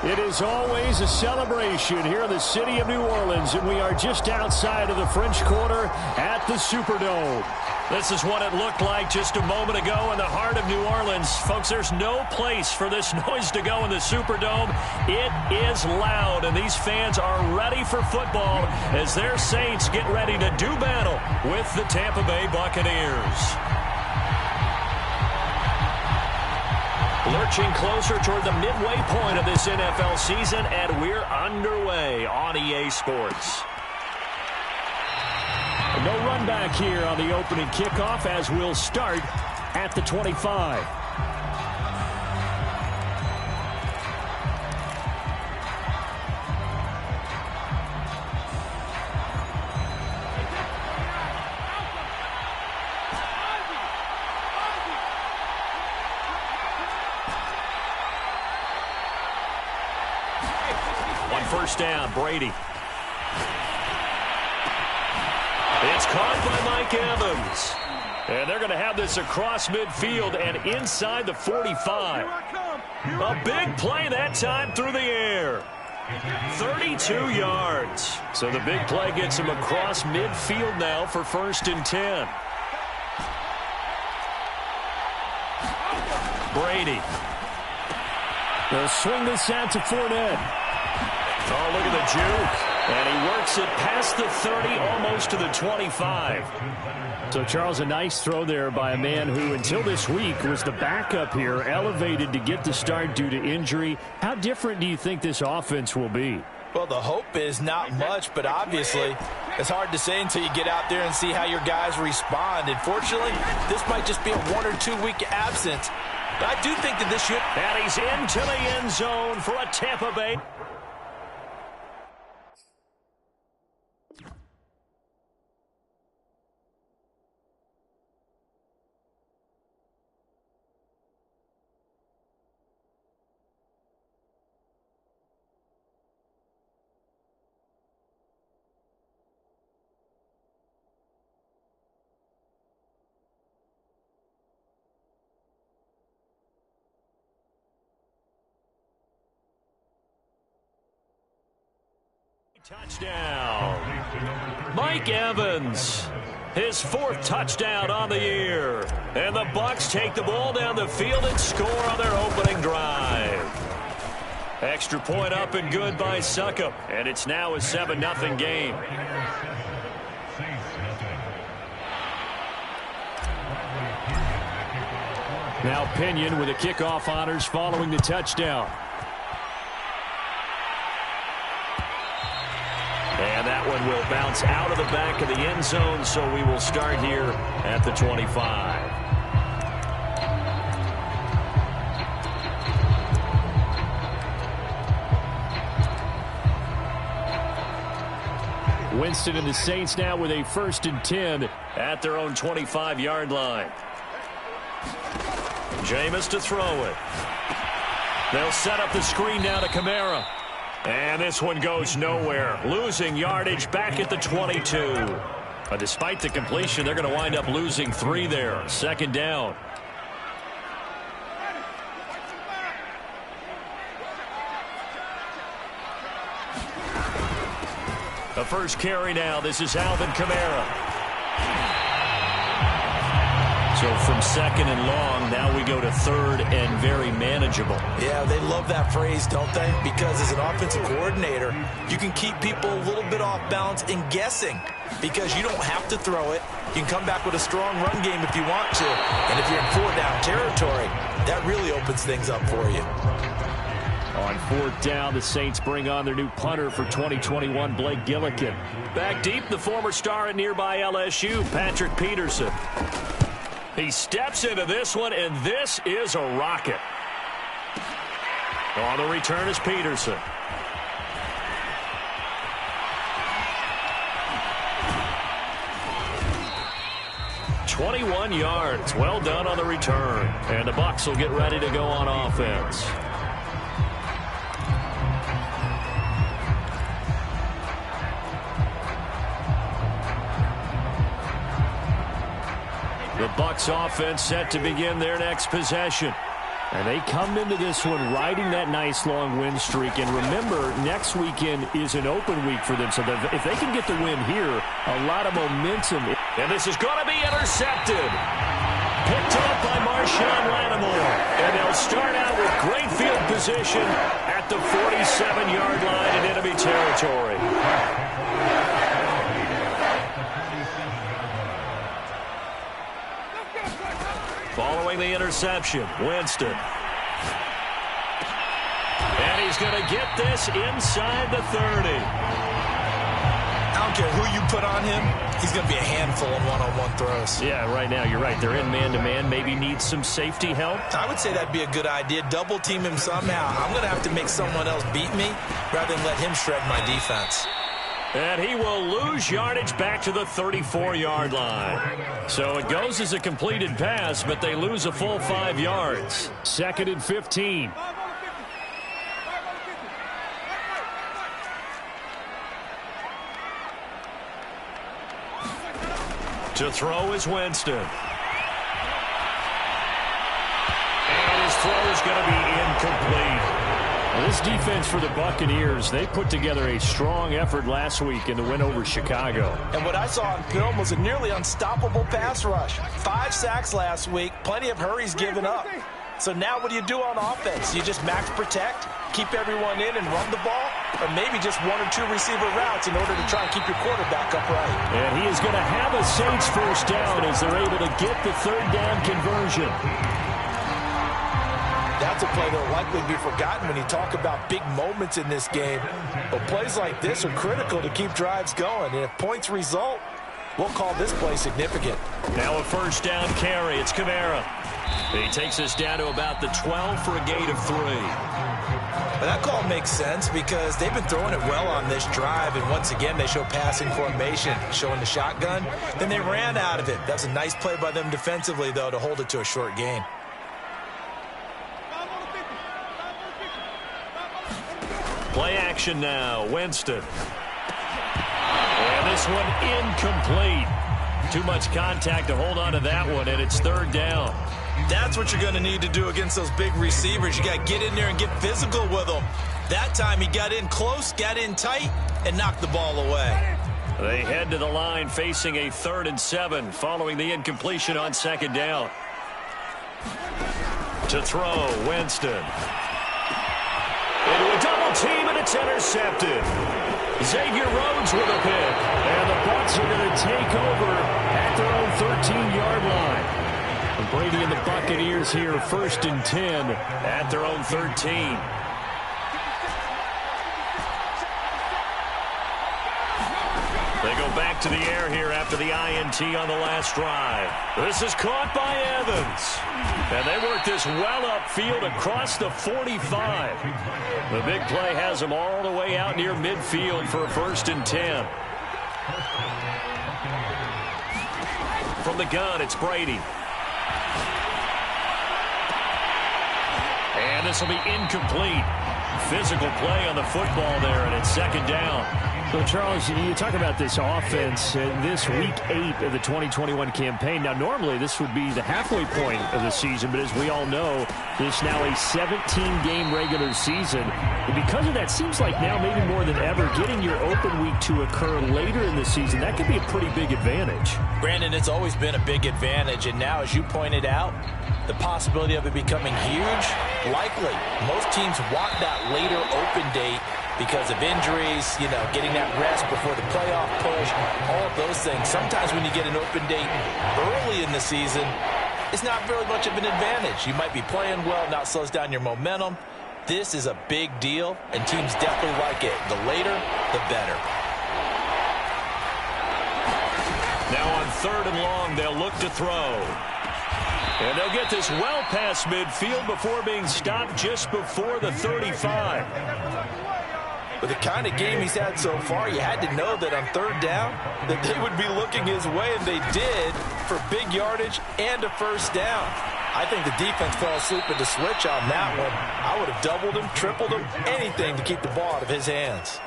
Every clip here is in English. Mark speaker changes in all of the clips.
Speaker 1: It is always a celebration here in the city of New Orleans, and we are just outside of the French Quarter at the Superdome.
Speaker 2: This is what it looked like just a moment ago in the heart of New Orleans. Folks, there's no place for this noise to go in the Superdome. It is loud, and these fans are ready for football as their Saints get ready to do battle with the Tampa Bay Buccaneers. Lurching closer toward the midway point of this NFL season, and we're underway on EA Sports.
Speaker 1: No run back here on the opening kickoff as we'll start at the 25.
Speaker 2: On first down, Brady. It's caught by Mike Evans. And they're going to have this across midfield and inside the 45. A big play that time through the air. 32 yards. So the big play gets him across midfield now for 1st and 10. Brady.
Speaker 1: They'll swing this out to Fournette.
Speaker 2: Oh, look at the juke. And he works it past the 30, almost to the 25.
Speaker 1: So, Charles, a nice throw there by a man who, until this week, was the backup here, elevated to get the start due to injury. How different do you think this offense will be?
Speaker 3: Well, the hope is not much, but obviously it's hard to say until you get out there and see how your guys respond. And fortunately, this might just be a 1 or 2 week absence. But I do think that this should...
Speaker 2: And he's into the end zone for a Tampa Bay. Touchdown. Mike Evans, his 4th touchdown on the year. And the Bucs take the ball down the field and score on their opening drive. Extra point up and good by Succop. And it's now a 7-0 game.
Speaker 1: Now Pinion with the kickoff honors following the touchdown.
Speaker 2: And that one will bounce out of the back of the end zone, so we will start here at the 25.
Speaker 1: Winston and the Saints now with a 1st and 10
Speaker 2: at their own 25-yard line. Jameis to throw it. They'll set up the screen now to Kamara. And this one goes nowhere. Losing yardage back at the 22. But despite the completion, they're going to wind up losing 3 there. 2nd down. The first carry now. This is Alvin Kamara. So from 2nd and long, now we go to 3rd and very manageable.
Speaker 3: Yeah, they love that phrase, don't they? Because as an offensive coordinator, you can keep people a little bit off balance and guessing because you don't have to throw it. You can come back with a strong run game if you want to. And if you're in 4th-down territory, that really opens things up for you.
Speaker 1: On 4th down, the Saints bring on their new punter for 2021, Blake Gillikin.
Speaker 2: Back deep, the former star at nearby LSU, Patrick Peterson. He steps into this one, and this is a rocket. On the return is Peterson. "21 yards. Well done on the return. And the Bucs will get ready to go on offense. The Bucs offense set to begin their next possession.
Speaker 1: And they come into this one riding that nice long win streak. And remember, next weekend is an open week for them. So if they can get the win here, a lot of momentum.
Speaker 2: And this is going to be intercepted. Picked up by Marshawn Lattimore. And they'll start out with great field position at the 47-yard line in enemy territory. Following the interception, Winston. And he's going to get this inside the 30.
Speaker 3: I don't care who you put on him, he's going to be a handful in one-on-one throws.
Speaker 1: Yeah, right now, you're right. They're in man-to-man. Maybe need some safety help.
Speaker 3: I would say that'd be a good idea. Double team him somehow. I'm going to have to make someone else beat me rather than let him shred my defense.
Speaker 2: And he will lose yardage back to the 34-yard line.
Speaker 1: So it goes as a completed pass, but they lose a full 5 yards. 2nd and 15.
Speaker 2: To throw is Winston. And his throw is going to be incomplete.
Speaker 1: Well, this defense for the Buccaneers, they put together a strong effort last week in the win over Chicago.
Speaker 3: And what I saw on film was a nearly unstoppable pass rush. 5 sacks last week, plenty of hurries given up. So now what do you do on offense? You just max protect, keep everyone in and run the ball, or maybe just 1 or 2 receiver routes in order to try and keep your quarterback upright.
Speaker 1: And he is going to have a Saints first down as they're able to get the 3rd down conversion.
Speaker 3: That's a play that will likely be forgotten when you talk about big moments in this game. But plays like this are critical to keep drives going. And if points result, we'll call this play significant.
Speaker 2: Now a first down carry. It's Kamara. He takes us down to about the 12 for a gain of 3.
Speaker 3: But that call makes sense because they've been throwing it well on this drive. And once again, they show passing formation, showing the shotgun. Then they ran out of it. That's a nice play by them defensively, though, to hold it to a short gain.
Speaker 2: Play action now. Winston. And this one incomplete. Too much contact to hold on to that one, and it's 3rd down.
Speaker 3: That's what you're going to need to do against those big receivers. You got to get in there and get physical with them. That time he got in close, got in tight, and knocked the ball away.
Speaker 2: They head to the line facing a 3rd and 7 following the incompletion on 2nd down. To throw, Winston. Into a double team, and it's intercepted. Xavier Rhodes with a pick.
Speaker 1: And the Bucs are going to take over at their own 13-yard line. And Brady and the Buccaneers here, 1st and 10
Speaker 2: at their own 13. They go back to the air here after the INT on the last drive. This is caught by Evans. And they work this well upfield across the 45. The big play has them all the way out near midfield for a 1st and 10. From the gun, it's Brady. And this will be incomplete. Physical play on the football there, and it's 2nd down.
Speaker 1: So, Charles, you talk about this offense this week 8 of the 2021 campaign. Now, normally this would be the halfway point of the season, but as we all know, this now a 17-game regular season. And because of that, seems like now maybe more than ever, getting your open week to occur later in the season, that could be a pretty big advantage.
Speaker 3: Brandon, it's always been a big advantage, and now, as you pointed out, the possibility of it becoming huge, likely. Most teams want that later open date because of injuries, you know, getting that rest before the playoff push, all of those things. Sometimes when you get an open date early in the season, it's not really much of an advantage. You might be playing well, now it slows down your momentum. This is a big deal, and teams definitely like it. The later, the better.
Speaker 2: Now on 3rd and long, they'll look to throw. And they'll get this well past midfield before being stopped just before the 35.
Speaker 3: With the kind of game he's had so far, you had to know that on 3rd down that they would be looking his way, and they did, for big yardage and a 1st down. I think the defense fell asleep at the switch on that one. I would have doubled him, tripled him, anything to keep the ball out of his hands.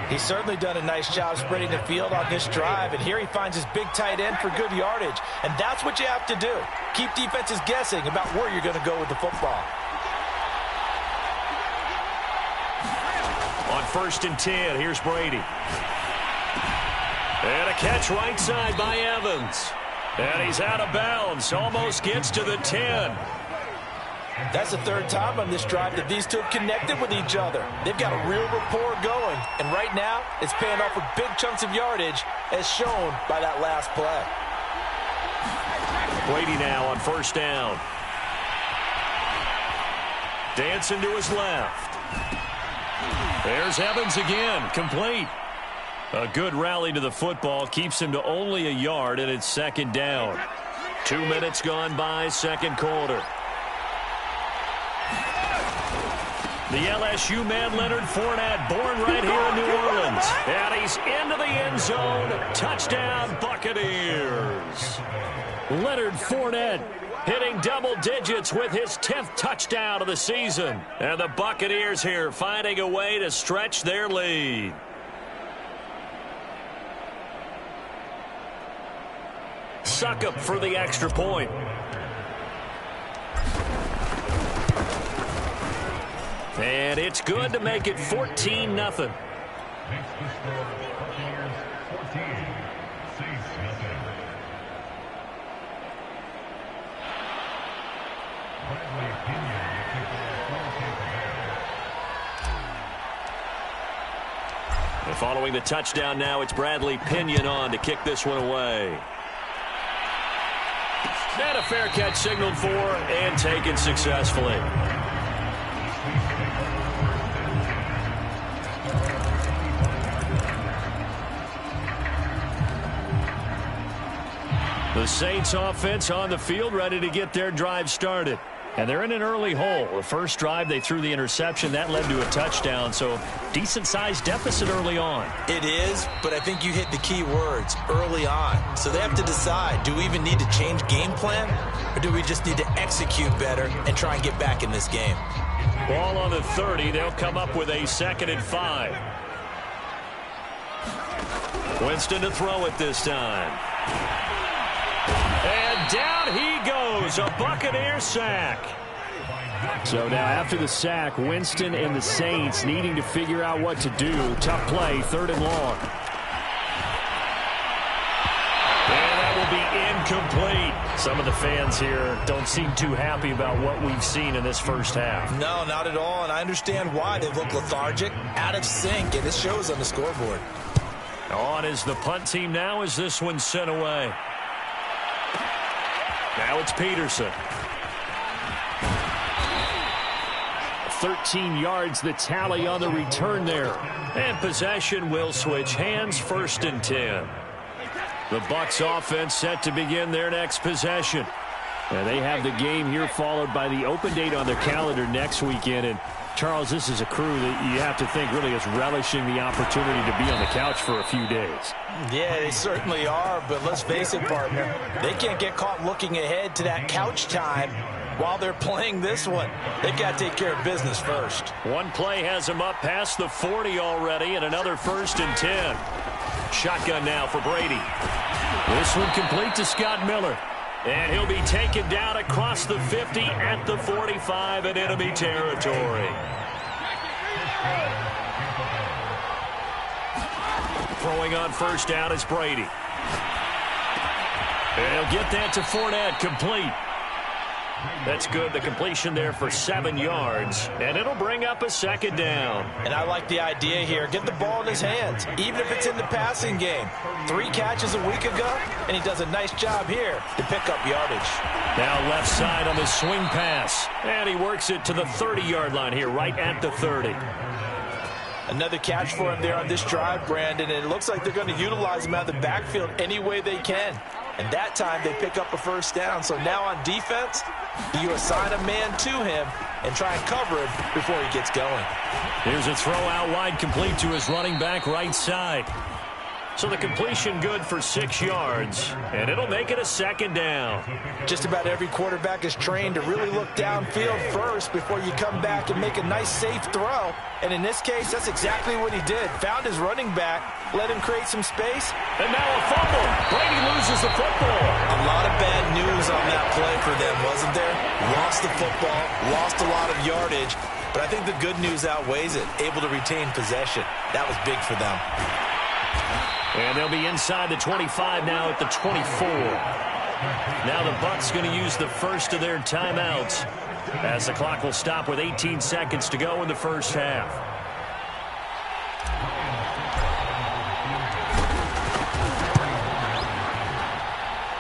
Speaker 3: He's certainly done a nice job spreading the field on this drive, and here he finds his big tight end for good yardage. And that's what you have to do. Keep defenses guessing about where you're going to go with the football.
Speaker 2: On 1st and 10, here's Brady. And a catch right side by Evans. And he's out of bounds. Almost gets to the 10.
Speaker 3: That's the 3rd time on this drive that these two have connected with each other. They've got a real rapport going. And right now, it's paying off with big chunks of yardage, as shown by that last play.
Speaker 2: Brady now on 1st down. Dancing to his left. There's Evans again, complete. A good rally to the football, keeps him to only a yard, and it's 2nd down. 2 minutes gone by, 2nd quarter. The LSU man, Leonard Fournette, born right here in New Orleans. And he's into the end zone. Touchdown, Buccaneers. Leonard Fournette hitting double digits with his 10th touchdown of the season. And the Buccaneers here finding a way to stretch their lead. Suckup for the extra point. And it's good to make it 14-0. And following the touchdown now, it's Bradley Pinion on to kick this one away. And a fair catch signaled for and taken successfully. The Saints offense on the field, ready to get their drive started. And they're in an early hole. The first drive, they threw the interception. That led to a touchdown, so decent-sized deficit early on.
Speaker 3: It is, but I think you hit the key words, early on. So they have to decide, do we even need to change game plan, or do we just need to execute better and try and get back in this game?
Speaker 2: Ball on the 30. They'll come up with a 2nd and 5. Winston to throw it this time. And down he goes, a Buccaneer sack.
Speaker 1: So now after the sack, Winston and the Saints needing to figure out what to do. Tough play, 3rd and long.
Speaker 2: And that will be incomplete. Some of the fans here don't seem too happy about what we've seen in this first half.
Speaker 3: No, not at all, and I understand why. They look lethargic, out of sync, and it shows on the scoreboard.
Speaker 2: On is the punt team now as this one's sent away. Now it's Peterson.
Speaker 1: 13 yards, the tally on the return there.
Speaker 2: And possession will switch hands, 1st and 10. The Bucs offense set to begin their next possession.
Speaker 1: And they have the game here followed by the open date on their calendar next weekend. And Charles, this is a crew that you have to think really is relishing the opportunity to be on the couch for a few days.
Speaker 3: Yeah, they certainly are, but let's face it, partner. They can't get caught looking ahead to that couch time while they're playing this one. They've got to take care of business first.
Speaker 2: One play has them up past the 40 already, and another 1st and 10. Shotgun now for Brady.
Speaker 1: This one complete to Scott Miller.
Speaker 2: And he'll be taken down across the 50 at the 45 in enemy territory. Throwing on 1st down is Brady. And he'll get that to Fournette, complete. That's good. The completion there for 7 yards. And it'll bring up a 2nd down.
Speaker 3: And I like the idea here. Get the ball in his hands, even if it's in the passing game. 3 catches a week ago, and he does a nice job here to pick up yardage.
Speaker 2: Now left side on the swing pass. And he works it to the 30-yard line here, right at the 30.
Speaker 3: Another catch for him there on this drive, Brandon, and it looks like they're going to utilize him out of the backfield any way they can. And that time they pick up a 1st down. So now on defense, you assign a man to him and try and cover him before he gets going.
Speaker 2: Here's a throw out wide, complete to his running back right side. So the completion good for 6 yards, and it'll make it a 2nd down.
Speaker 3: Just about every quarterback is trained to really look downfield first before you come back and make a nice, safe throw. And in this case, that's exactly what he did. Found his running back, let him create some space.
Speaker 2: And now a fumble. Brady loses the football.
Speaker 3: A lot of bad news on that play for them, wasn't there? Lost the football, lost a lot of yardage, but I think the good news outweighs it. Able to retain possession. That was big for them.
Speaker 2: And they'll be inside the 25 now at the 24. Now the Bucs going to use the first of their timeouts as the clock will stop with 18 seconds to go in the first half.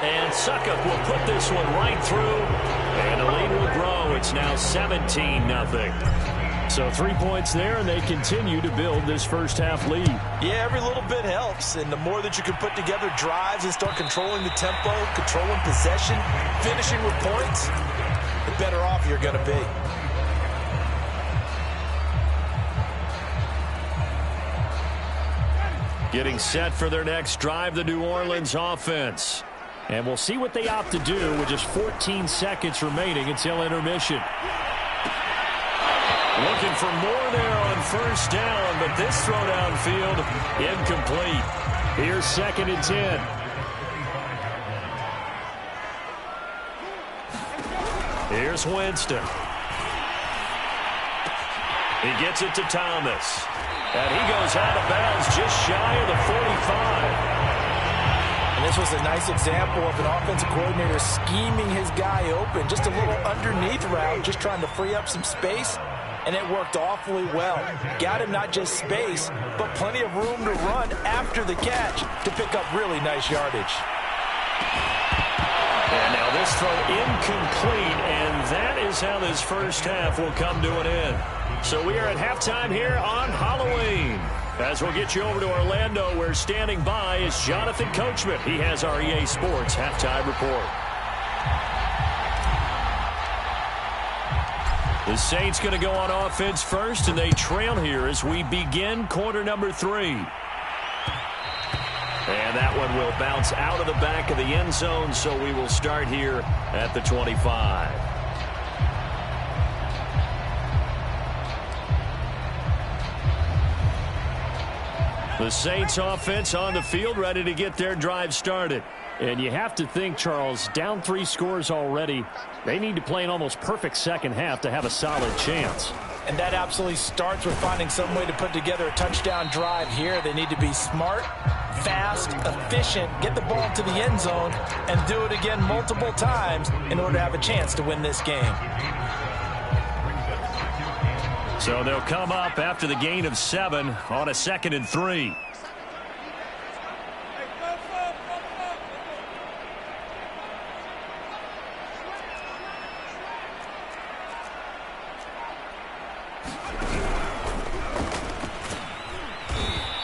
Speaker 2: And Suckup will put this one right through, and the lead will grow. It's now 17-0.
Speaker 1: So 3 points there, and they continue to build this first half lead.
Speaker 3: Yeah, every little bit helps, and the more that you can put together drives and start controlling the tempo, controlling possession, finishing with points, the better off you're going to be.
Speaker 2: Getting set for their next drive, the New Orleans offense.
Speaker 1: And we'll see what they opt to do with just 14 seconds remaining until intermission.
Speaker 2: Looking for more there on first down, but this throw downfield incomplete.
Speaker 1: Here's 2nd and 10.
Speaker 2: Here's Winston. He gets it to Thomas. And he goes out of bounds just shy of the 45.
Speaker 3: And this was a nice example of an offensive coordinator scheming his guy open. Just a little underneath route, just trying to free up some space. And it worked awfully well. Got him not just space, but plenty of room to run after the catch to pick up really nice yardage.
Speaker 2: And now this throw incomplete, and that is how this first half will come to an end. So we are at halftime here on Halloween. As we'll get you over to Orlando, where standing by is Jonathan Coachman. He has our EA Sports halftime report. The Saints going to go on offense first, and they trail here as we begin quarter number 3. And that one will bounce out of the back of the end zone, so we will start here at the 25. The Saints offense on the field, ready to get their drive started.
Speaker 1: And you have to think, Charles, down 3 scores already. They need to play an almost perfect second half to have a solid chance.
Speaker 3: And that absolutely starts with finding some way to put together a touchdown drive here. They need to be smart, fast, efficient, get the ball to the end zone, and do it again multiple times in order to have a chance to win this game.
Speaker 2: So they'll come up after the gain of 7 on a 2nd and 3.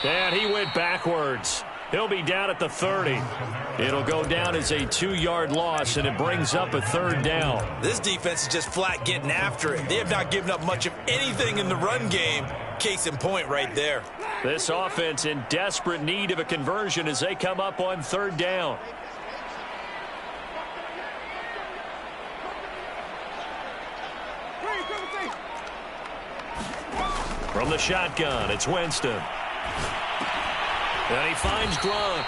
Speaker 2: And he went backwards. He'll be down at the 30. It'll go down as a 2-yard loss, and it brings up a 3rd down.
Speaker 3: This defense is just flat getting after it. They have not given up much of anything in the run game. Case in point right there.
Speaker 2: This offense in desperate need of a conversion as they come up on 3rd down. From the shotgun, it's Winston. And he finds Gronk.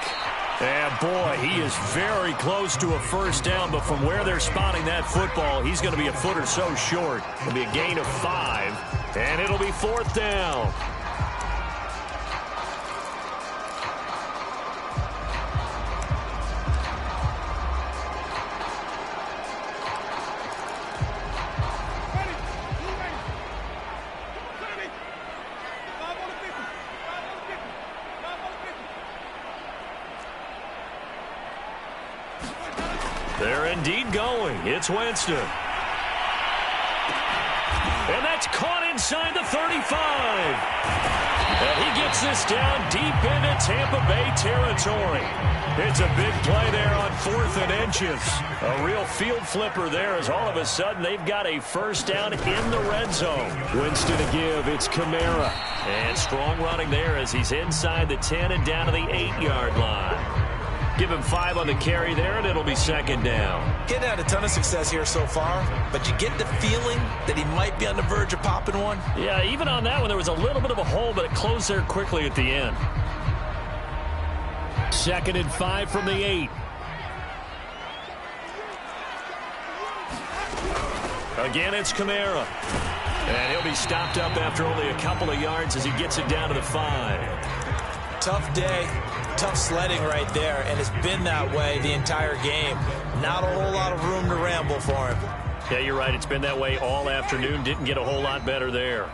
Speaker 2: And, boy, he is very close to a first down, but from where they're spotting that football, he's going to be a foot or so short. It'll be a gain of 5, and it'll be 4th down. They're indeed going. It's Winston. And that's caught inside the 35. And he gets gets this down deep into Tampa Bay territory. It's a big play there on 4th and inches. A real field flipper there as all of a sudden they've got a first down in the red zone.
Speaker 1: Winston to give. It's Kamara.
Speaker 2: And strong running there as he's inside the 10 and down to the 8-yard line. Give him 5 on the carry there, and it'll be second down.
Speaker 3: Getting had a ton of success here so far, but you get the feeling that he might be on the verge of popping one.
Speaker 2: Yeah, even on that one, there was a little bit of a hole, but it closed there quickly at the end.
Speaker 1: 2nd and 5 from the 8.
Speaker 2: Again, it's Kamara. And he'll be stopped up after only a couple of yards as he gets it down to the 5.
Speaker 3: Tough day, tough sledding right there, and it's been that way the entire game. Not a whole lot of room to ramble for him.
Speaker 2: Yeah, you're right. It's been that way all afternoon. Didn't get a whole lot better there.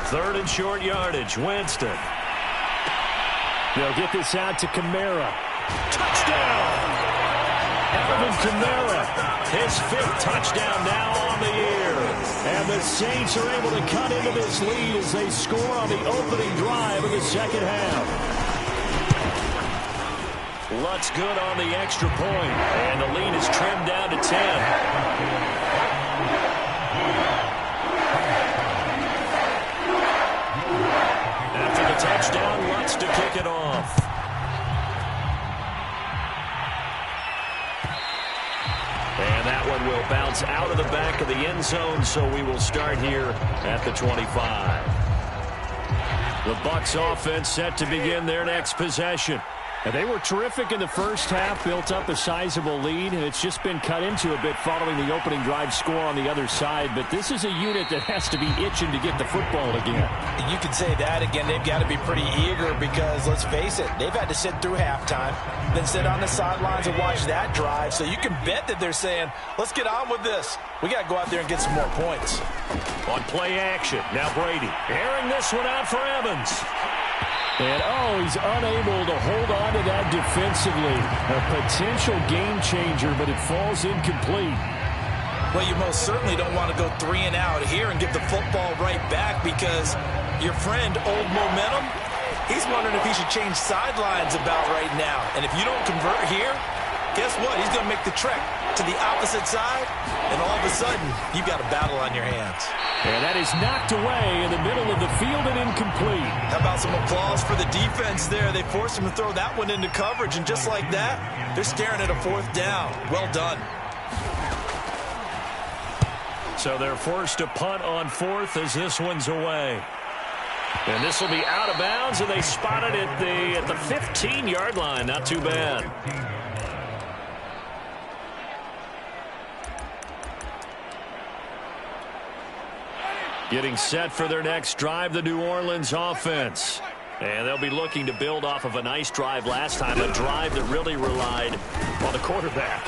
Speaker 2: 3rd and short yardage. Winston.
Speaker 1: They'll get this out to Kamara. Touchdown! Alvin Kamara.
Speaker 2: His 5th touchdown now on the year.
Speaker 1: And the Saints are able to cut into this lead as they score on the opening drive of the second half.
Speaker 2: Lutz good on the extra point. And the lead is trimmed down to 10. Touchdown, Lutz to kick it off. And that one will bounce out of the back of the end zone, so we will start here at the 25. The Bucs offense set to begin their next possession.
Speaker 1: And they were terrific in the first half, built up a sizable lead, and it's just been cut into a bit following the opening drive score on the other side. But this is a unit that has to be itching to get the football again.
Speaker 3: You can say that again. They've got to be pretty eager because, let's face it, they've had to sit through halftime, then sit on the sidelines and watch that drive. So you can bet that they're saying, let's get on with this. We got to go out there and get some more points.
Speaker 2: On play action, now Brady airing this one out for Evans.
Speaker 1: And, he's unable to hold on to that defensively. A potential game changer, but it falls incomplete.
Speaker 3: Well, you most certainly don't want to go 3 and out here and get the football right back because your friend, Old Momentum, he's wondering if he should change sidelines about right now. And if you don't convert here, guess what? He's going to make the trek to the opposite side, and all of a sudden, you've got a battle on your hands.
Speaker 1: And that is knocked away in the middle of the field and incomplete.
Speaker 3: How about some applause for the defense there? They forced him to throw that one into coverage, and just like that, they're staring at a 4th down. Well done.
Speaker 2: So they're forced to punt on 4th as this one's away. And this will be out of bounds, and they spot it at the 15-yard line. Not too bad. Getting set for their next drive, the New Orleans offense. And they'll be looking to build off of a nice drive last time, a drive that really relied on the quarterback.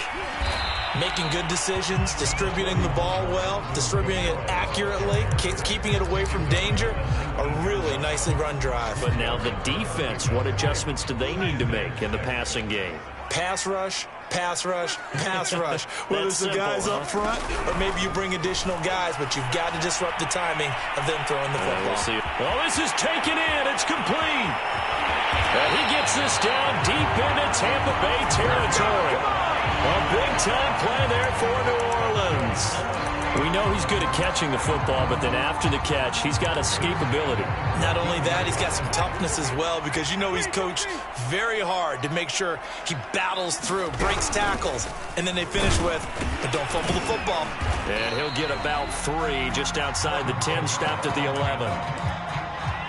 Speaker 3: Making good decisions, distributing the ball well, distributing it accurately, keeping it away from danger. A really nicely run drive.
Speaker 2: But now the defense, what adjustments do they need to make in the passing game?
Speaker 3: Pass rush, pass rush, pass rush. Whether it's the guys up front or maybe you bring additional guys, but you've got to disrupt the timing of them throwing the football.
Speaker 2: We'll see. Well, this is taken in. It's complete. And he gets this down deep into Tampa Bay territory. A big-time play there for New Orleans.
Speaker 1: We know he's good at catching the football, but then after the catch, he's got escapability.
Speaker 3: Not only that, he's got some toughness as well because you know he's coached very hard to make sure he battles through, breaks tackles, and then they finish with, but don't fumble the football.
Speaker 2: And he'll get about 3 just outside the 10, stopped at the 11.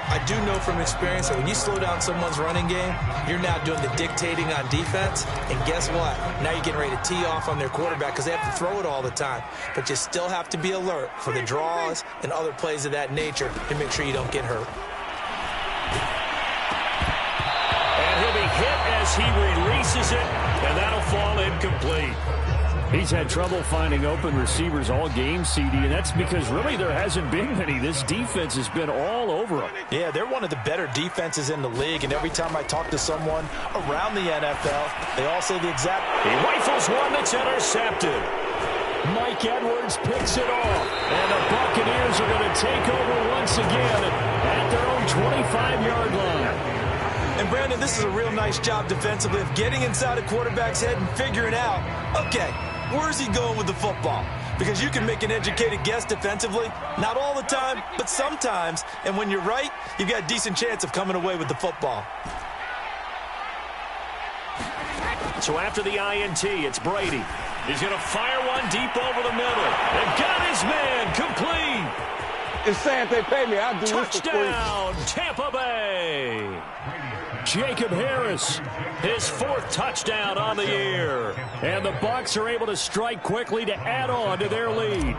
Speaker 3: I do know from experience that when you slow down someone's running game, you're now doing the dictating on defense. And guess what? Now you're getting ready to tee off on their quarterback because they have to throw it all the time. But you still have to be alert for the draws and other plays of that nature to make sure you don't get hurt.
Speaker 2: And he'll be hit as he releases it, and that'll fall incomplete.
Speaker 1: He's had trouble finding open receivers all game, CD, and that's because really there hasn't been many. This defense has been all over them.
Speaker 3: Yeah, they're one of the better defenses in the league, and every time I talk to someone around the NFL, they all say the exact...
Speaker 2: He rifles one that's intercepted.
Speaker 1: Mike Edwards picks it off. And the Buccaneers are going to take over once again at their own 25-yard line.
Speaker 3: And, Brandon, this is a real nice job defensively of getting inside a quarterback's head and figuring out, okay, where's he going with the football? Because you can make an educated guess defensively, not all the time, but sometimes. And when you're right, you've got a decent chance of coming away with the football.
Speaker 2: So after the INT, it's Brady. He's going to fire one deep over the middle. And got his man complete.
Speaker 4: It's saying they pay me. I'll do
Speaker 2: Touchdown, Tampa Bay.
Speaker 1: Jacob Harris,
Speaker 2: his 4th touchdown on the year.
Speaker 1: And the Bucs are able to strike quickly to add on to their lead.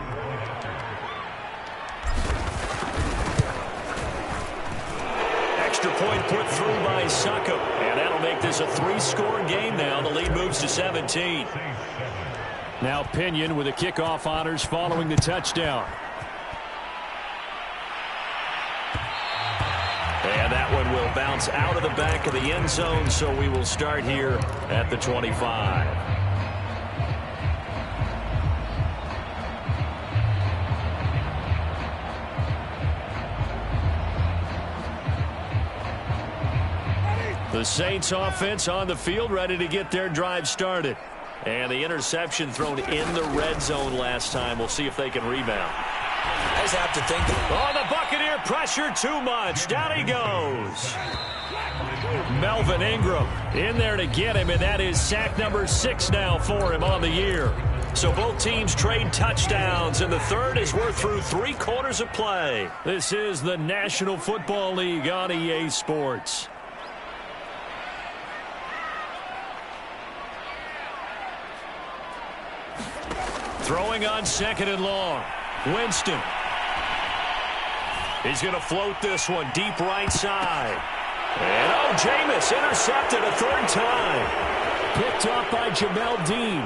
Speaker 2: Extra point put through by Succop. And that'll make this a 3-score game now. The lead moves to 17.
Speaker 1: Now Pinion with the kickoff honors following the touchdown.
Speaker 2: And that one will bounce out of the back of the end zone, so we will start here at the 25. The Saints offense on the field, ready to get their drive started. And the interception thrown in the red zone last time. We'll see if they can rebound.
Speaker 3: I just have to think.
Speaker 2: Oh, the Buccaneer pressure too much. Down he goes.
Speaker 1: Melvin Ingram in there to get him, and that is sack number 6 now for him on the year.
Speaker 2: So both teams trade touchdowns, and the third is worth through 3 quarters of play.
Speaker 1: This is the National Football League on EA Sports.
Speaker 2: Throwing on 2nd and long. Winston. He's going to float this one deep right side. And, oh, Jameis intercepted a 3rd time.
Speaker 1: Picked off by Jamel Dean.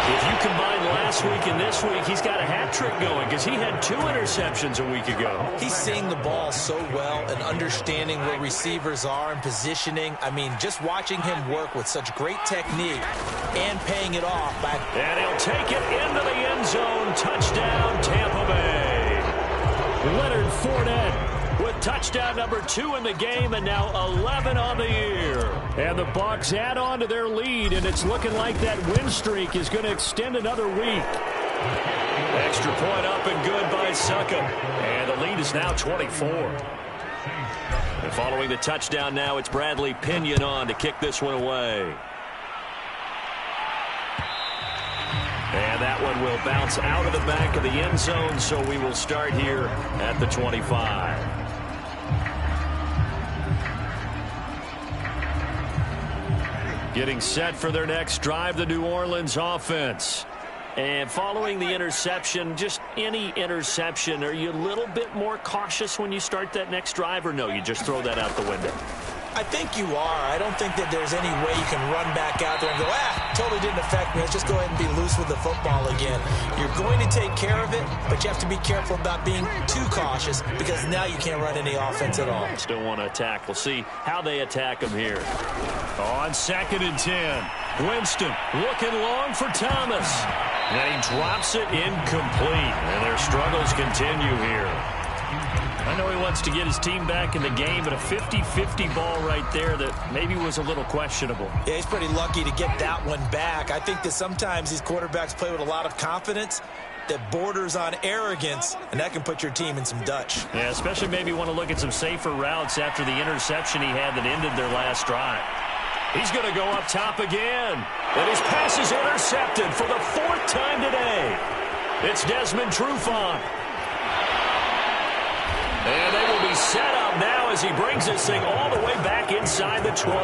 Speaker 2: If you combine last week and this week, he's got a hat trick going because he had 2 interceptions a week ago.
Speaker 3: He's seeing the ball so well and understanding where receivers are and positioning. I mean, just watching him work with such great technique and paying it off.
Speaker 2: And he'll take it into the end zone. Touchdown, Tampa Bay.
Speaker 1: Leonard Fournette
Speaker 2: with touchdown number 2 in the game, and now 11 on the year.
Speaker 1: And the Bucs add on to their lead, and it's looking like that win streak is going to extend another week.
Speaker 2: Extra point up and good by Succop. And the lead is now 24. And following the touchdown now, it's Bradley Pinion on to kick this one away. And that one will bounce out of the back of the end zone, so we will start here at the 25. Getting set for their next drive, the New Orleans offense. And following the interception, just any interception, are you a little bit more cautious when you start that next drive, or no, you just throw that out the window?
Speaker 3: I think you are. I don't think that there's any way you can run back out there and go, totally didn't affect me. Let's just go ahead and be loose with the football again. You're going to take care of it, but you have to be careful about being too cautious because now you can't run any offense at all.
Speaker 2: Still want to attack. We'll see how they attack him here.
Speaker 1: On 2nd and 10, Winston looking long for Thomas.
Speaker 2: And he drops it incomplete. And their struggles continue here.
Speaker 1: I know he wants to get his team back in the game, but a 50-50 ball right there that maybe was a little questionable.
Speaker 3: Yeah, he's pretty lucky to get that one back. I think that sometimes these quarterbacks play with a lot of confidence that borders on arrogance, and that can put your team in some Dutch.
Speaker 1: Yeah, especially maybe want to look at some safer routes after the interception he had that ended their last drive.
Speaker 2: He's going to go up top again. And his pass is intercepted for the 4th time today. It's Desmond Trufant. And they will be set up now as he brings this thing all the way back inside the 20.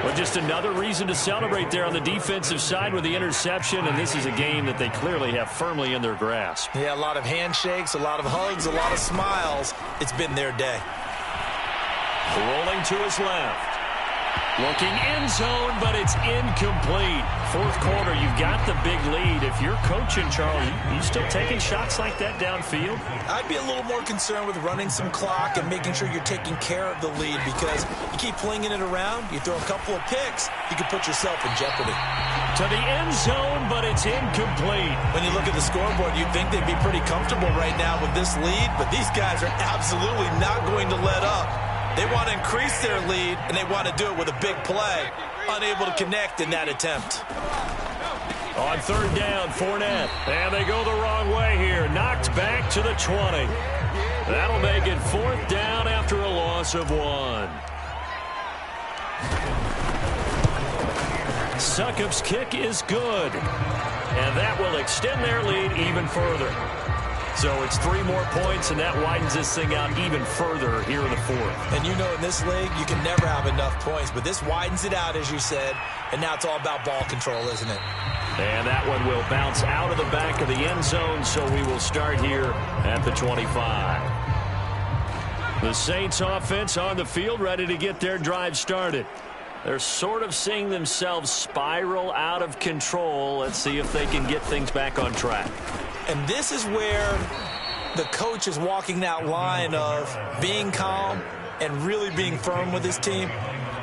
Speaker 1: Well, just another reason to celebrate there on the defensive side with the interception, and this is a game that they clearly have firmly in their grasp.
Speaker 3: Yeah, a lot of handshakes, a lot of hugs, a lot of smiles. It's been their day.
Speaker 2: Rolling to his left. Looking end zone, but it's incomplete.
Speaker 1: Fourth quarter, you've got the big lead. If you're coaching, Charles, you still taking shots like that downfield?
Speaker 3: I'd be a little more concerned with running some clock and making sure you're taking care of the lead, because you keep flinging it around, you throw a couple of picks, you can put yourself in jeopardy.
Speaker 2: To the end zone, but it's incomplete.
Speaker 3: When you look at the scoreboard, you'd think they'd be pretty comfortable right now with this lead, but these guys are absolutely not going to let up. They want to increase their lead, and they want to do it with a big play. Unable to connect in that attempt.
Speaker 2: On third down, Fournette. And they go the wrong way here. Knocked back to the 20. That'll make it fourth down after a loss of 1. Succop's kick is good. And that will extend their lead even further. So it's 3 more points, and that widens this thing out even further here in the fourth.
Speaker 3: And you know, in this league, you can never have enough points, but this widens it out, as you said, and now it's all about ball control, isn't it?
Speaker 2: And that one will bounce out of the back of the end zone, so we will start here at the 25. The Saints offense on the field, ready to get their drive started. They're sort of seeing themselves spiral out of control. Let's see if they can get things back on track.
Speaker 3: And this is where the coach is walking that line of being calm and really being firm with his team.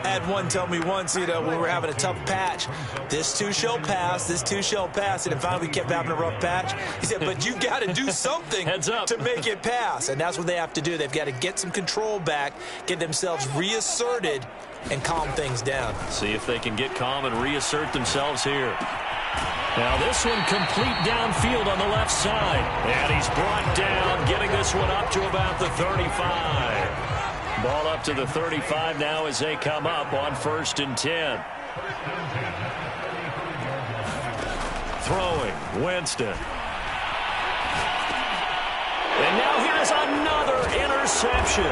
Speaker 3: I had one tell me once, when we were having a tough patch, this too shall pass, this too shall pass. And finally we kept having a rough patch. He said, but you've got to do something to make it pass. And that's what they have to do. They've got to get some control back, get themselves reasserted, and calm things down.
Speaker 2: See if they can get calm and reassert themselves here. Now this one complete downfield on the left side. And he's brought down, getting this one up to about the 35. Ball up to the 35 now as they come up on 1st and 10. Throwing, Winston. And now here's another interception.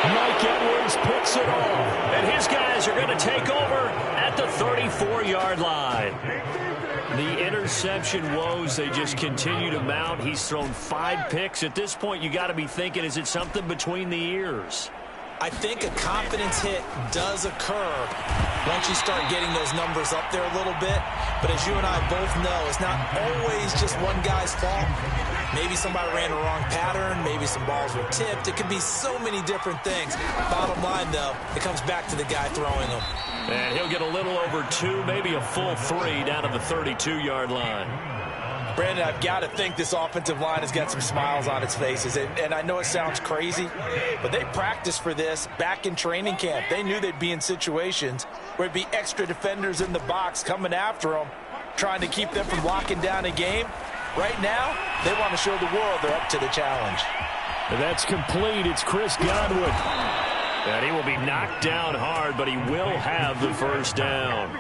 Speaker 2: Mike Edwards picks it off. And his guys are going to take over at the 34-yard line. The interception woes, they just continue to mount. He's thrown 5 picks. At this point, you got to be thinking, is it something between the ears?
Speaker 3: I think a confidence hit does occur once you start getting those numbers up there a little bit. But as you and I both know, it's not always just one guy's fault. Maybe somebody ran a wrong pattern. Maybe some balls were tipped. It could be so many different things. Bottom line, though, it comes back to the guy throwing them.
Speaker 2: And he'll get a little over 2, maybe a full 3 down to the 32-yard line.
Speaker 3: Brandon, I've got to think this offensive line has got some smiles on its faces. And I know it sounds crazy, but they practiced for this back in training camp. They knew they'd be in situations where it'd be extra defenders in the box coming after them, trying to keep them from locking down a game. Right now, they want to show the world they're up to the challenge.
Speaker 1: And that's complete. It's Chris Godwin.
Speaker 2: And he will be knocked down hard, but he will have the first down.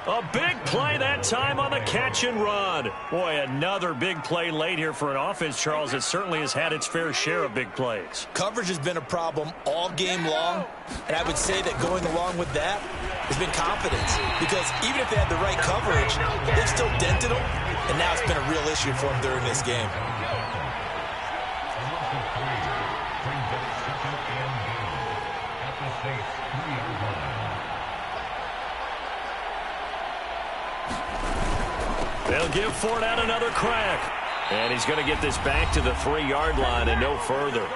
Speaker 2: A big play that time on the catch and run. Boy, another big play late here for an offense, Charles, that certainly has had its fair share of big plays.
Speaker 3: Coverage has been a problem all game long, and I would say that going along with that has been confidence. Because even if they had the right coverage, they've still dented them, and now it's been a real issue for them during this game.
Speaker 2: They'll give Fournette another crack. And he's going to get this back to the 3-yard line and no further.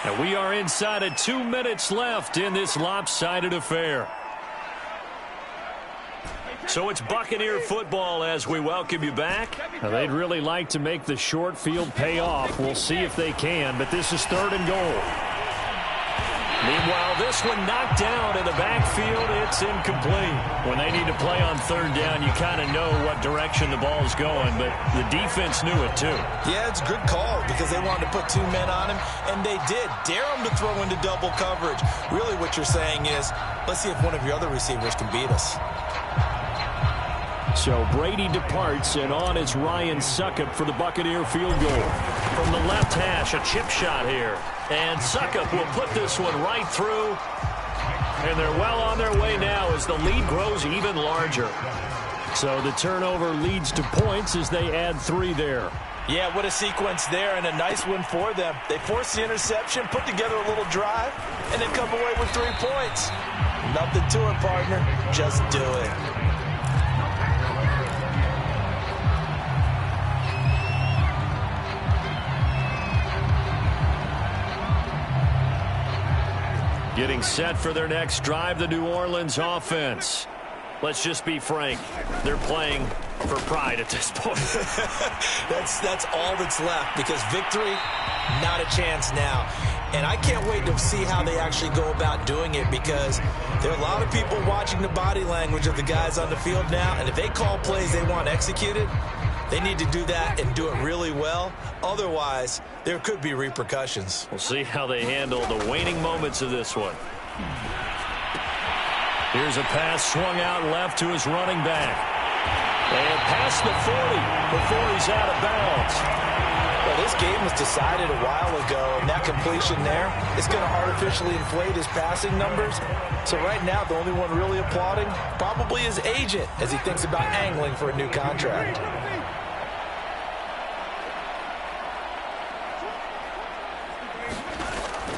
Speaker 2: And we are inside of 2 minutes left in this lopsided affair. So it's Buccaneer football as we welcome you back.
Speaker 1: Now, they'd really like to make the short field pay off. We'll see if they can, but this is 3rd and goal.
Speaker 2: Meanwhile, this one knocked down in the backfield. It's incomplete.
Speaker 1: When they need to play on 3rd down, you kind of know what direction the ball's going, but the defense knew it too.
Speaker 3: Yeah, it's a good call because they wanted to put 2 men on him, and they did. Dare him to throw into double coverage. Really what you're saying is, let's see if one of your other receivers can beat us.
Speaker 1: So Brady departs, and on is Ryan Succop for the Buccaneer field goal.
Speaker 2: From the left hash, a chip shot here. And Succop will put this one right through. And they're well on their way now as the lead grows even larger.
Speaker 1: So the turnover leads to points as they add 3 there.
Speaker 3: Yeah, what a sequence there, and a nice one for them. They forced the interception, put together a little drive, and then come away with 3 points. Nothing to it, partner. Just do it.
Speaker 2: Getting set for their next drive, the New Orleans offense. Let's just be frank. They're playing for pride at this point.
Speaker 3: That's all that's left, because victory, not a chance now. And I can't wait to see how they actually go about doing it, because there are a lot of people watching the body language of the guys on the field now, and if they call plays they want executed, they need to do that and do it really well. Otherwise, there could be repercussions.
Speaker 2: We'll see how they handle the waning moments of this one. Here's a pass swung out left to his running back. And past the 40 before he's out of bounds.
Speaker 3: Well, this game was decided a while ago, and that completion there is going to artificially inflate his passing numbers. So right now, the only one really applauding probably his agent as he thinks about angling for a new contract.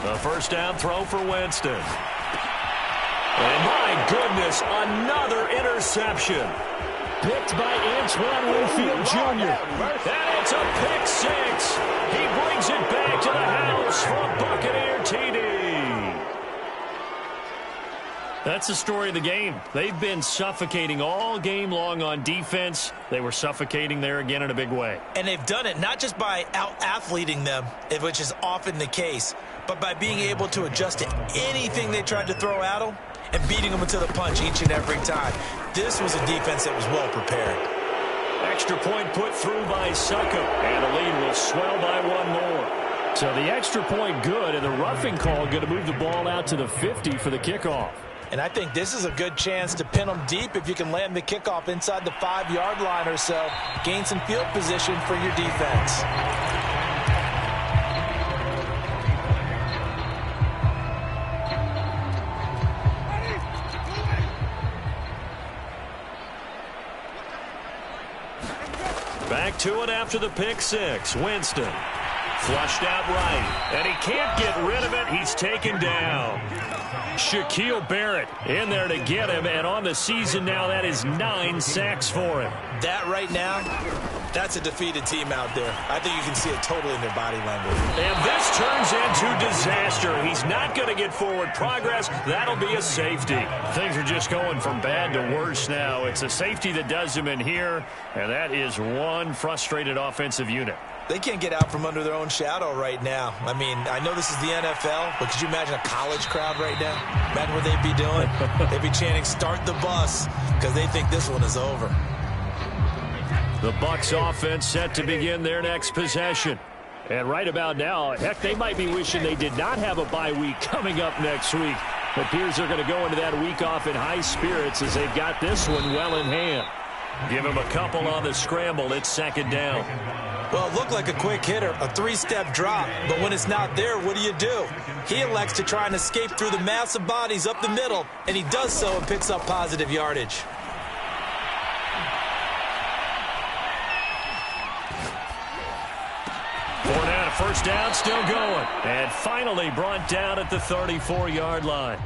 Speaker 2: A first down throw for Winston. And my goodness, another interception.
Speaker 1: Picked by Antoine Winfield Jr.
Speaker 2: And it's a pick six. He brings it back to the house for a Buccaneer TD.
Speaker 1: That's the story of the game. They've been suffocating all game long on defense. They were suffocating there again in a big way.
Speaker 3: And they've done it not just by out-athleting them, which is often the case, but by being able to adjust to anything they tried to throw at them and beating them into the punch each and every time. This was a defense that was well prepared.
Speaker 2: Extra point put through by Succop, and the lead will swell by 1 more.
Speaker 1: So the extra point good, and the roughing call going to move the ball out to the 50 for the kickoff.
Speaker 3: And I think this is a good chance to pin them deep if you can land the kickoff inside the 5-yard line or so. Gain some field position for your defense.
Speaker 2: Back to it after the pick six. Winston flushed out right, and he can't get rid of it. He's taken down.
Speaker 1: Shaquille Barrett in there to get him, and on the season now, that is 9 sacks for him.
Speaker 3: That right now, that's a defeated team out there. I think you can see it totally in their body language.
Speaker 2: And this turns into disaster. He's not going to get forward progress. That'll be a safety.
Speaker 1: Things are just going from bad to worse now. It's a safety that does him in here, and that is one frustrated offensive unit.
Speaker 3: They can't get out from under their own shadow right now. I mean, I know this is the NFL, but could you imagine a college crowd right now? Imagine what they'd be doing. They'd be chanting, "Start the bus," because they think this one is over.
Speaker 1: The Bucs offense set to begin their next possession. And right about now, heck, they might be wishing they did not have a bye week coming up next week. It appears they're going to go into that week off in high spirits as they've got this one well in hand.
Speaker 2: Give him a couple on the scramble. It's second down.
Speaker 3: Well, it looked like a quick hitter, a 3-step drop, but when it's not there, what do? He elects to try and escape through the mass of bodies up the middle, and he does so and picks up positive yardage.
Speaker 2: Fournette, first down, still going. And finally brought down at the 34-yard line.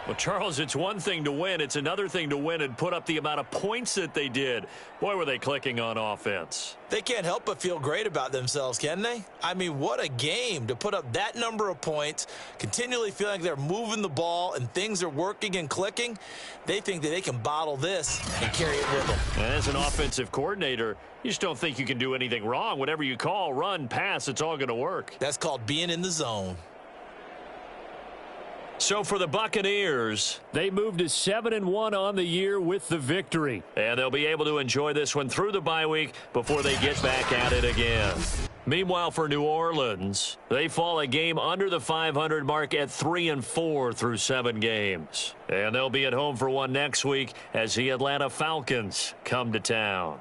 Speaker 1: Well, Charles, it's one thing to win. It's another thing to win and put up the amount of points that they did. Boy, were they clicking on offense.
Speaker 3: They can't help but feel great about themselves, can they? I mean, what a game to put up that number of points, continually feeling like they're moving the ball and things are working and clicking. They think that they can bottle this and carry it with them.
Speaker 1: And as an offensive coordinator, you just don't think you can do anything wrong. Whatever you call, run, pass, it's all going to work.
Speaker 3: That's called being in the zone.
Speaker 1: So for the Buccaneers, they moved to 7-1 on the year with the victory.
Speaker 2: And they'll be able to enjoy this one through the bye week before they get back at it again.
Speaker 1: Meanwhile, for New Orleans, they fall a game under the 500 mark at 3-4 through 7 games.
Speaker 2: And they'll be at home for one next week as the Atlanta Falcons come to town.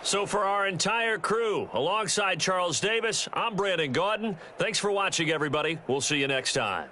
Speaker 2: So for our entire crew, alongside Charles Davis, I'm Brandon Gaudin. Thanks for watching, everybody. We'll see you next time.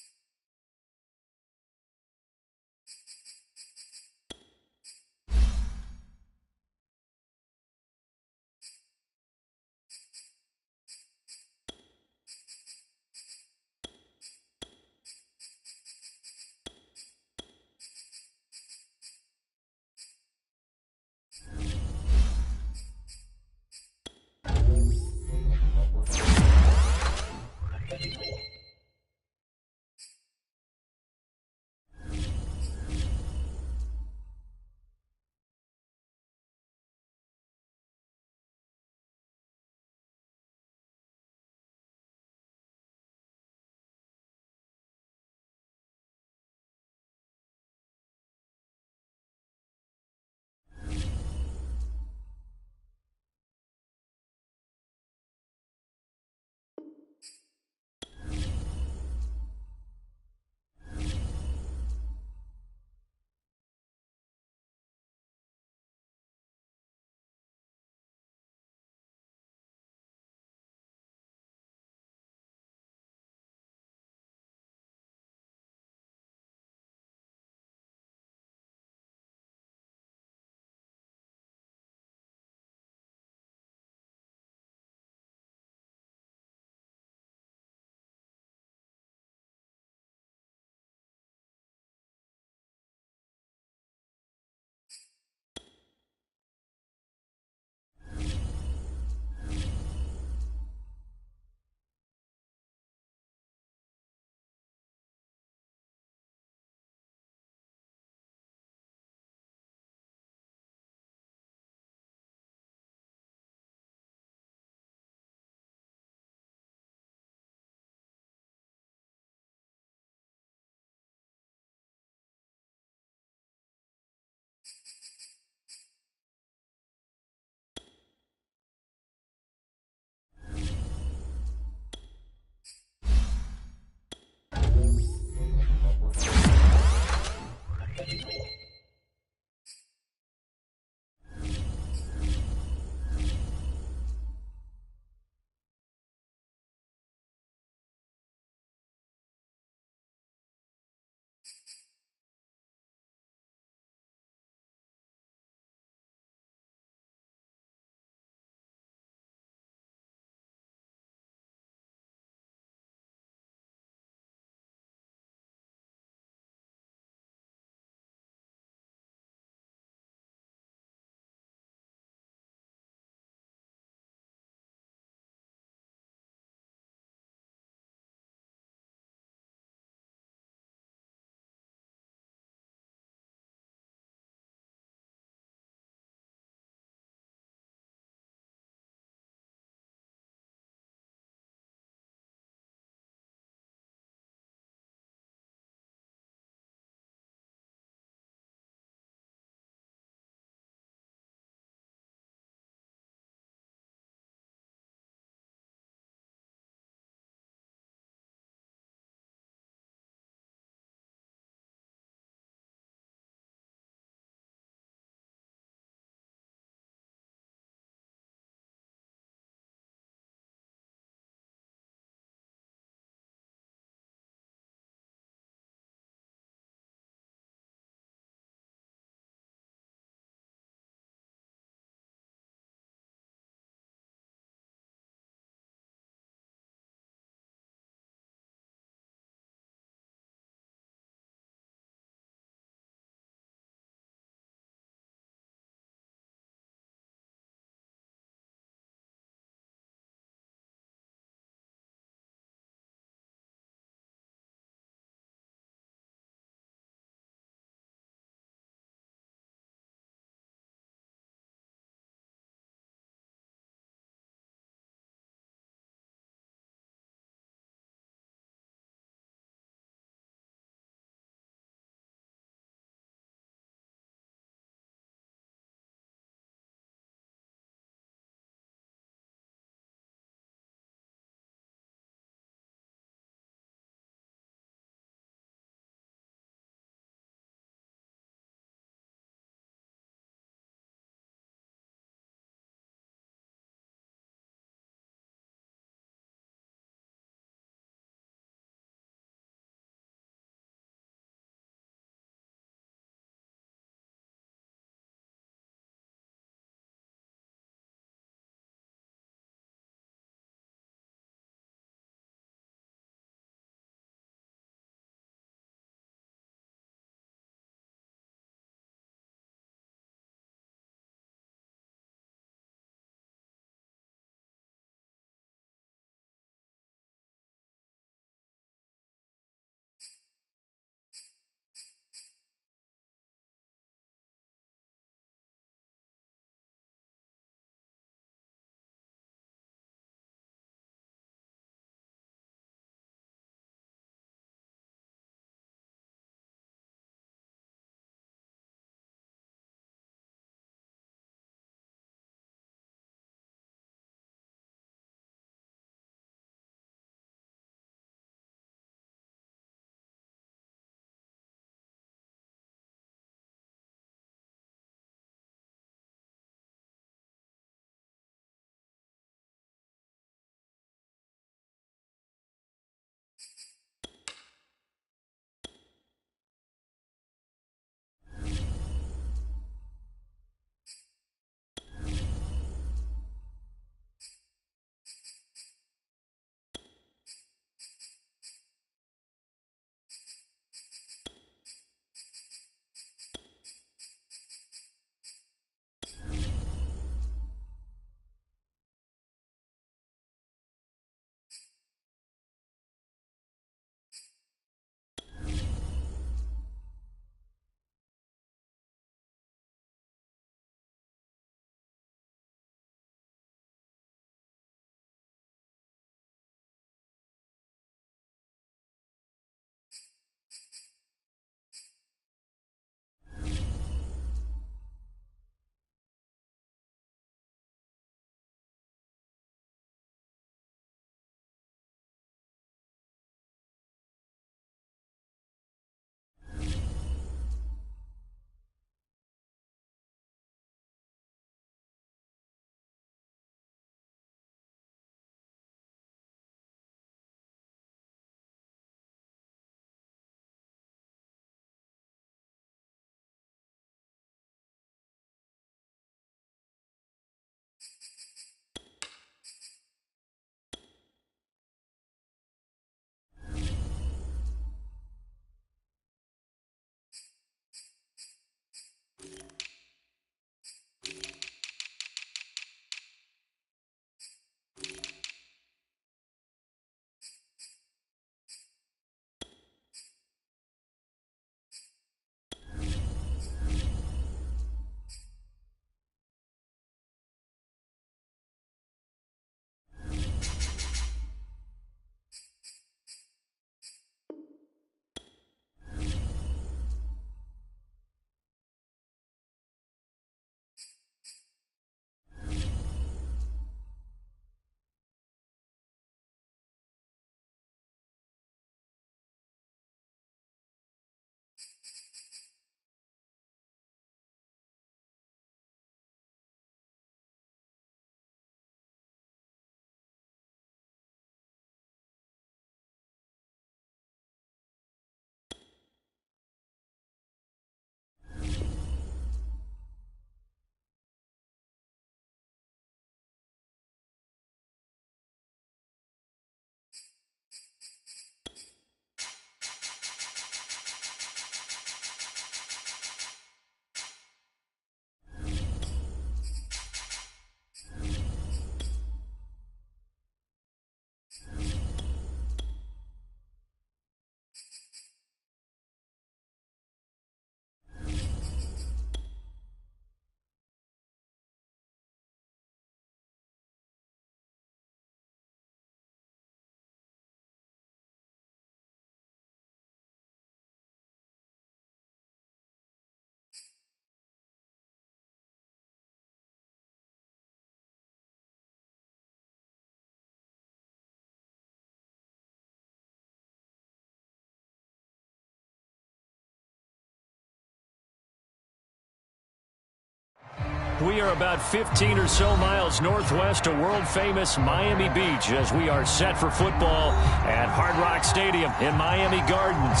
Speaker 1: We are about 15 or so miles northwest of world-famous Miami Beach as we are set for football at Hard Rock Stadium in Miami Gardens.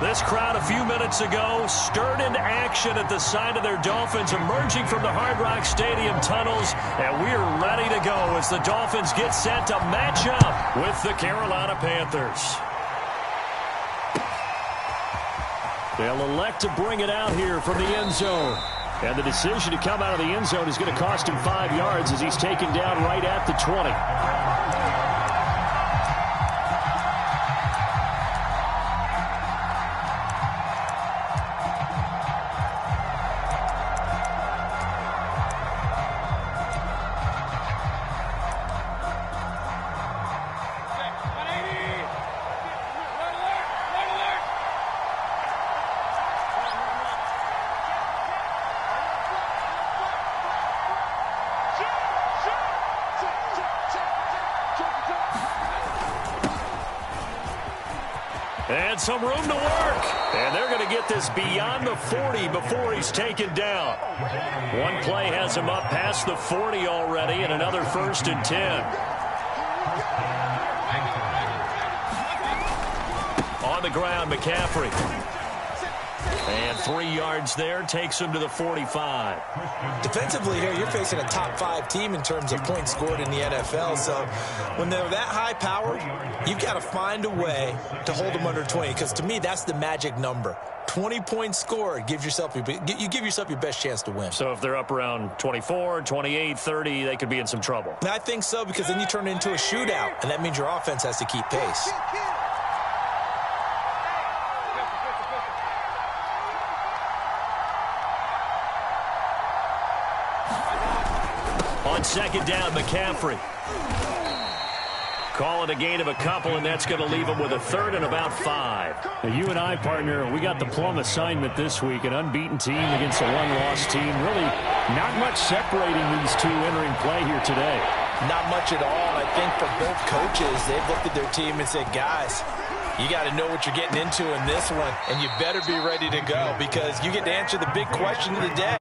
Speaker 1: This crowd a few minutes ago stirred into action at the side of their Dolphins emerging from the Hard Rock Stadium tunnels, and we're ready to go as the Dolphins get set to match up with the Carolina Panthers. They'll elect to bring it out here from the end zone. And the decision to come out of the end zone is going to cost him 5 yards as he's taken down right at the 20. And some room to work. And they're going to get this beyond the 40 before he's taken down. One play has him up past the 40 already, and another 1st and 10. On the ground, McCaffrey. And 3 yards there takes him to the 45.
Speaker 3: Defensively here, you're facing a top 5 team in terms of points scored in the NFL. So when they're that high powered, you've got to find a way to hold them under 20. Because to me, that's the magic number. 20 points scored, you give yourself your best chance to win.
Speaker 1: So if they're up around 24, 28, 30, they could be in some trouble.
Speaker 3: And I think so, because then you turn it into a shootout, and that means your offense has to keep pace.
Speaker 1: On second down, McCaffrey. Call it a gain of a couple, and that's going to leave him with a 3rd and about 5. Now, you and I, partner, we got the plum assignment this week, an unbeaten team against a one-loss team. Really not much separating these two entering play here today.
Speaker 3: Not much at all. I think for both coaches, they've looked at their team and said, guys, you got to know what you're getting into in this one, and you better be ready to go because you get to answer the big question of the day.